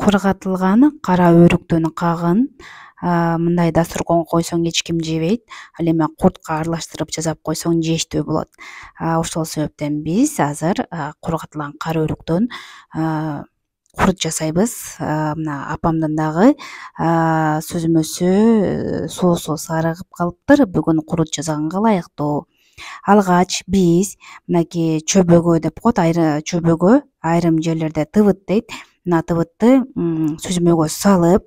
Кургатылган кара өрүктүн кагын мындай дасторконго койсоң эч ким жебейт. Ал эми куртка аралаштырып жасап койсоң жештүү болот. Ошол себептен биз азыр кургатылган кара өрүктөн курут жасайбыз. Мына апамдын дагы сүзмөсү соосу сарыгып калыптыр. Бүгүн курут жасаганга ылайыктуу. Алгач биз мынакей чөбөгө деп коет, чөбөгө айрым жерлерде тыбыт дейт. Мына тыбытты сүзмөгө салып,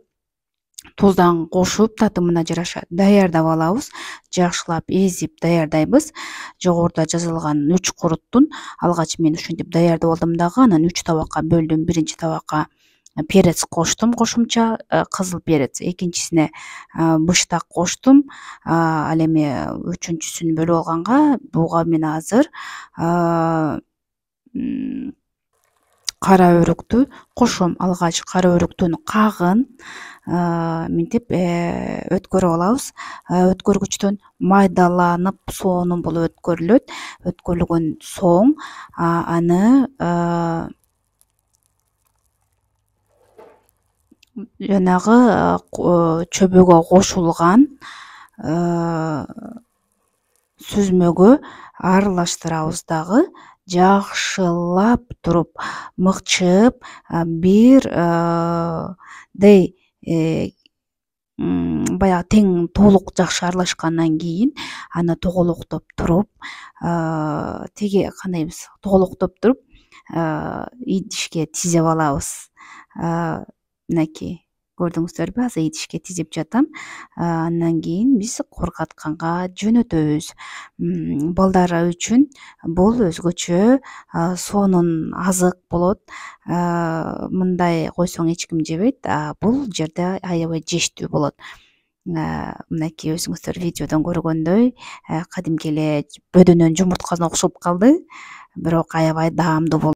туздан кошуп, татымына жараша даярдап алабыз. Жакшылап эзип даярдайбыз. Жогоруда жазылган 3 куруттун алгач мен ушинтип даярдап алдым дагы, анан 3 табакка бөлдүм. Биринчи табакка перец коштум, кошумча кызыл перец. Экинчисине быштак коштум. Ал эми үчүнчүсүн бөлүп алганга буга мен азыр кара өрүктү кошом. Алгач кара өрүктүн кагын мынтип өткөрүп алабыз. Өткөргүчтөн майдаланып соонун болуп өткөрүлөт. Өткөрүлгөн соң аны жанагы чөбөгө кошулган сүзмөгө аралаштырабыз дагы. Жакшылап туруп мыкчып бирдей баягы тең толук жакшы аралашкандан кийин аны тоголоктоп туруп тоголоктоп туруп идишке тизеп алабыз. Мынакей көрдүңүздөрбү? Азыр идишке тизип жатам. Андан кийин биз кургатканга жөнөтөбүз. Балдар үчүн бул өзгөчө сонун азык болот. Мындай койсоң эч ким жебейт. Бул жерде аябай жештүү болот. Мынакей өзүңүздөр видеодон көргөндөй кадимки эле бөдөнөн жумурткасына окшоп калды, бирок аябай даамдуу болот.